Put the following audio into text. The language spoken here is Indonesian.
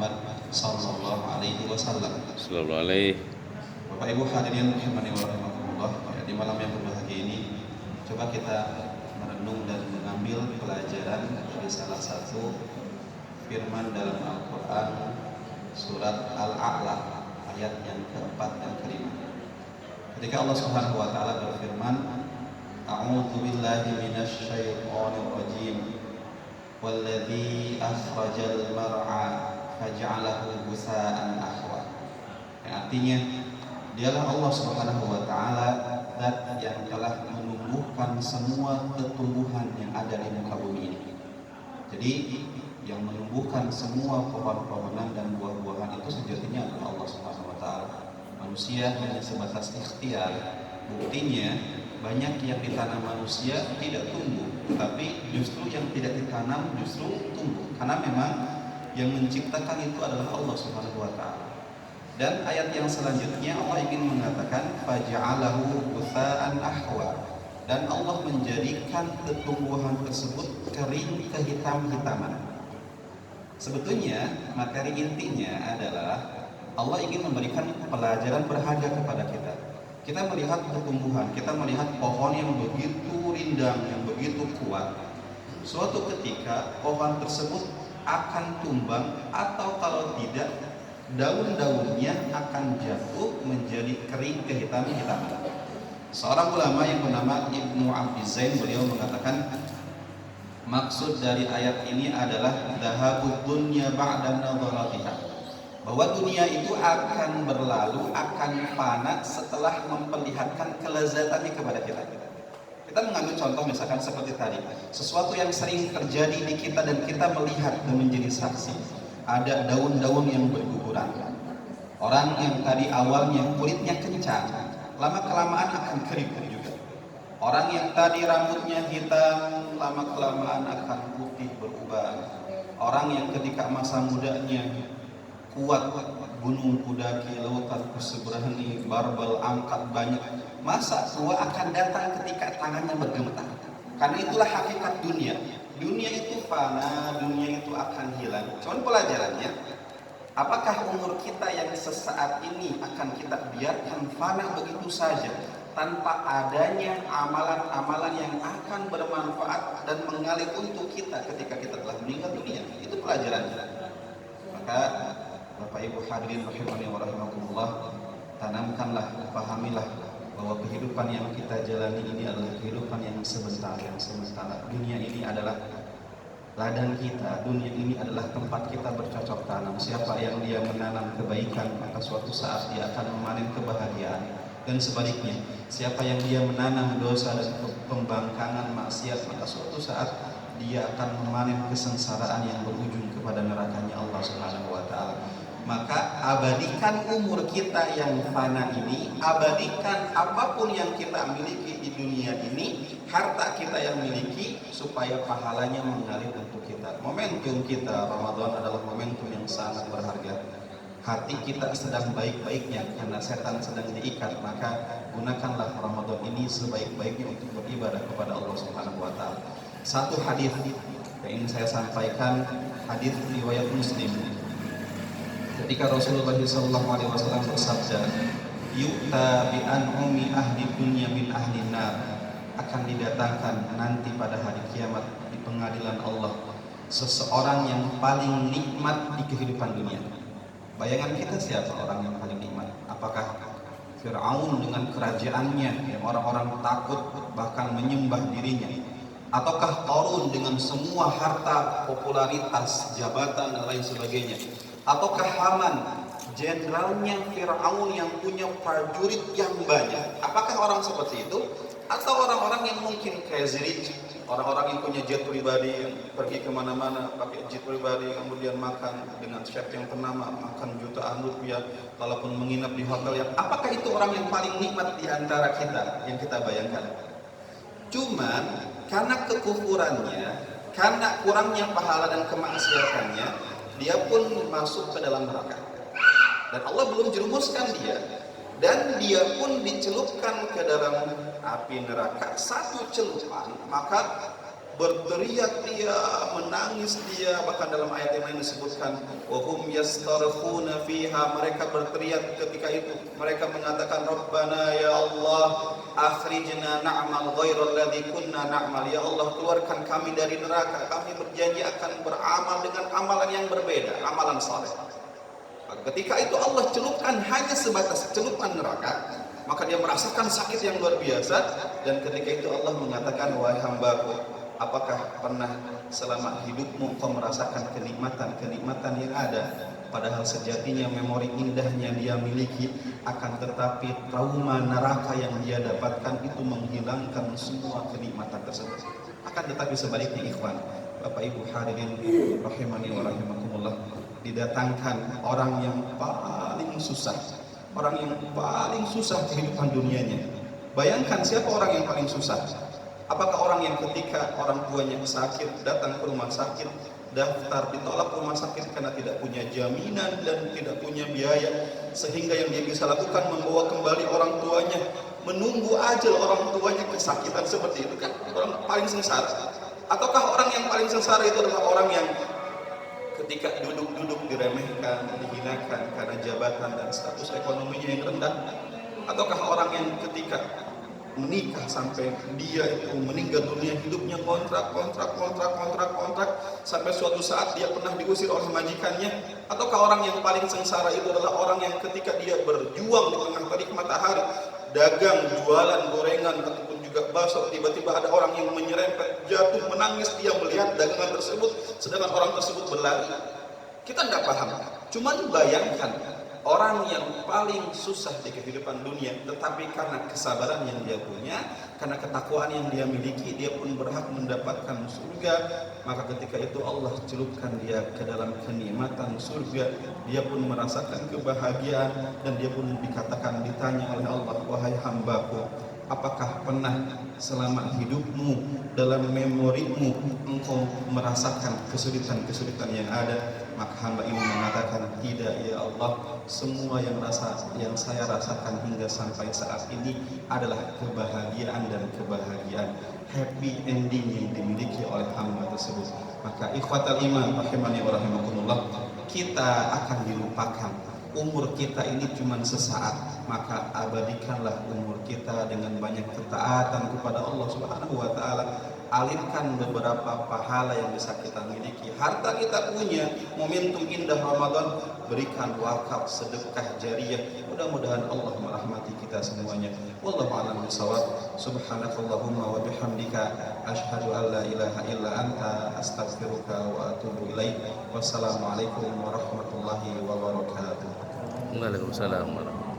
Muhammad sallallahu alaihi wasallam. Sallallahu alaihi. Bapak Ibu hadirin rahimani wa rahimakumullah, di malam yang berbahagia ini coba kita merenung dan mengambil pelajaran dari salah satu firman dalam Al-Quran surat Al-A'la ayat yang keempat dan kelima. Ketika Allah Subhanahu wa taala berfirman, A'udzu billahi minasy syaithanir rajim. Walladzi akhrajal mar'a faj'alahu ghusaa'an ahwa. Yang artinya, dialah Allah Subhanahu wa taala zat yang telah menumbuhkan semua tumbuhan yang ada di muka bumi ini. Jadi yang menumbuhkan semua pohon-pohonan dan buah-buahan itu sejatinya adalah Allah Subhanahu wa taala. Manusia hanya sebatas ikhtiar. Buktinya banyak yang ditanam manusia tidak tumbuh, tetapi justru yang tidak ditanam justru tumbuh. Karena memang yang menciptakan itu adalah Allah Subhanahu wa taala. Dan ayat yang selanjutnya Allah ingin mengatakan faja'alahu ghusaa'an ahwa. Dan Allah menjadikan tumbuhan tersebut kering kehitam-hitaman. Sebetulnya materi intinya adalah Allah ingin memberikan pelajaran berharga kepada kita. Kita melihat pertumbuhan, kita melihat pohon yang begitu rindang, yang begitu kuat. Suatu ketika pohon tersebut akan tumbang, atau kalau tidak, daun-daunnya akan jatuh menjadi kering kehitam-hitaman. Seorang ulama yang bernama Ibnu Abdiz Zain, beliau mengatakan maksud dari ayat ini adalah dhahabud dunya ba'da nadharatiha, bahwa dunia itu akan berlalu, akan fana setelah memperlihatkan kelezatannya kepada kita. Kita mengambil contoh misalkan seperti tadi, sesuatu yang sering terjadi di kita dan kita melihat dan menjadi saksi. Ada daun-daun yang berguguran. Orang yang tadi awalnya kulitnya kencang, lama-kelamaan akan kering juga. Orang yang tadi rambutnya hitam, lama-kelamaan akan putih berubah. Orang yang ketika masa mudanya kuat, gunung kudaki, lautan kuseberani, barbel angkat banyak, masa tua akan datang ketika tangannya bergemetar. Karena itulah hakikat dunia. Dunia itu fana, dunia itu akan hilang. Cuman pelajarannya, apakah umur kita yang sesaat ini akan kita biarkan fana begitu saja tanpa adanya amalan-amalan yang akan bermanfaat dan mengalir untuk kita ketika kita telah meninggal dunia? Itu pelajarannya. Maka Bapak Ibu hadirin rahimani wa rahimakumullah, tanamkanlah, pahamilah bahwa kehidupan yang kita jalani ini adalah kehidupan yang sementara. Dunia ini adalah ladang kita, dunia ini adalah tempat kita bercocok tanam. Siapa yang dia menanam kebaikan, maka suatu saat dia akan memanen kebahagiaan. Dan sebaliknya, siapa yang dia menanam dosa dan pembangkangan maksiat, maka suatu saat dia akan memanen kesengsaraan yang berujung kepada nerakanya Allah Subhanahu wa taala. Maka abadikan umur kita yang fana ini, abadikan apapun yang kita miliki di dunia ini, harta kita yang miliki, supaya pahalanya mengalir untuk kita. Momentum kita Ramadan adalah momentum yang sangat berharga. Hati kita sedang baik-baiknya karena setan sedang diikat, maka gunakanlah Ramadan ini sebaik-baiknya untuk beribadah kepada Allah Subhanahu wa taala. Satu hadis yang ingin saya sampaikan, hadis riwayat Muslim. Ketika Rasulullah SAW bersabda, "Yu'ta bi an'umi ahli dunya min ahli nar," akan didatangkan nanti pada hari kiamat di pengadilan Allah seseorang yang paling nikmat di kehidupan dunia. Bayangan kita siapa orang yang paling nikmat? Apakah Fir'aun dengan kerajaannya yang orang-orang takut bahkan menyembah dirinya? Ataukah Qarun dengan semua harta, popularitas, jabatan dan lain sebagainya? Ataukah Haman, jenderalnya Fir'aun yang punya prajurit yang banyak? Apakah orang seperti itu? Atau orang-orang yang mungkin crazy rich, orang-orang yang punya jet pribadi, yang pergi kemana-mana pakai jet pribadi, kemudian makan dengan chef yang ternama, makan jutaan rupiah, kalaupun menginap di hotel yang, apakah itu orang yang paling nikmat di antara kita yang kita bayangkan? Cuman karena kekufurannya, karena kurangnya pahala dan kemaksiatannya, dia pun masuk ke dalam neraka. Dan Allah belum jerumuskan dia, dan dia pun dicelupkan ke dalam api neraka. Satu celupan, maka berteriak dia, menangis dia. Bahkan dalam ayat yang lain disebutkan wa hum yastarkhuna fiha, mereka berteriak ketika itu, mereka mengatakan Rabbana ya Allah akhrijna na'mal ghairal ladzi kunna na'mal, ya Allah keluarkan kami dari neraka, kami berjanji akan beramal dengan amalan yang berbeda, amalan saleh. Ketika itu Allah celupkan hanya sebatas celupan neraka, maka dia merasakan sakit yang luar biasa. Dan ketika itu Allah mengatakan, wahai hambaku, apakah pernah selama hidupmu kau merasakan kenikmatan-kenikmatan yang ada? Padahal sejatinya memori indahnya dia miliki, akan tetapi trauma neraka yang dia dapatkan itu menghilangkan semua kenikmatan tersebut. Akan tetapi sebaliknya ikhwan, Bapak Ibu hadirin rahimani wa rahimakumullah, didatangkan orang yang paling susah, orang yang paling susah kehidupan dunianya. Bayangkan siapa orang yang paling susah? Apakah orang yang ketika orang tuanya sakit datang ke rumah sakit, daftar ditolak rumah sakit karena tidak punya jaminan dan tidak punya biaya, sehingga yang dia bisa lakukan membawa kembali orang tuanya, menunggu ajal orang tuanya kesakitan seperti itu, kan orang paling sengsara? Ataukah orang yang paling sengsara itu adalah orang yang ketika duduk-duduk diremehkan, dihinakan karena jabatan dan status ekonominya yang rendah? Ataukah orang yang ketika menikah sampai dia itu meninggal dunia, hidupnya kontrak sampai suatu saat dia pernah diusir oleh majikannya? Ataukah orang yang paling sengsara itu adalah orang yang ketika dia berjuang di tengah terik matahari, dagang, jualan gorengan ataupun juga bakso, tiba-tiba ada orang yang menyerempet, jatuh, menangis dia melihat dagangan tersebut, sedangkan orang tersebut berlari? Kita tidak paham. Cuman bayangkan orang yang paling susah di kehidupan dunia, tetapi karena kesabaran yang dia punya, karena ketakwaan yang dia miliki, dia pun berhak mendapatkan surga. Maka ketika itu Allah celupkan dia ke dalam kenikmatan surga, dia pun merasakan kebahagiaan, dan dia pun dikatakan, ditanya oleh Allah, wahai hambaku, apakah pernah selama hidupmu dalam memorimu engkau merasakan kesulitan-kesulitan yang ada? Maka hamba ini mengatakan, tidak ya Allah, semua yang saya rasakan hingga sampai saat ini adalah kebahagiaan dan kebahagiaan, happy ending yang dimiliki oleh hamba tersebut. Maka ikhwatal iman rahimani wa rahimakumullah, kita akan dilupakan. Umur kita ini cuma sesaat, maka abadikanlah umur kita dengan banyak ketaatan kepada Allah Subhanahu wa taala. Alirkan beberapa pahala yang bisa kita miliki. Harta kita punya, momentum indah Ramadan, berikan wakaf, sedekah jariyah. Mudah-mudahan Allah merahmati kita semuanya. Wallahu a'lam bishawab. Subhanakallahumma wa bihamdika asyhadu an la ilaha illa anta astaghfiruka wa atubu ilaik. Wassalamualaikum warahmatullahi wabarakatuh. Waalaikumsalam warahmatullahi wabarakatuh.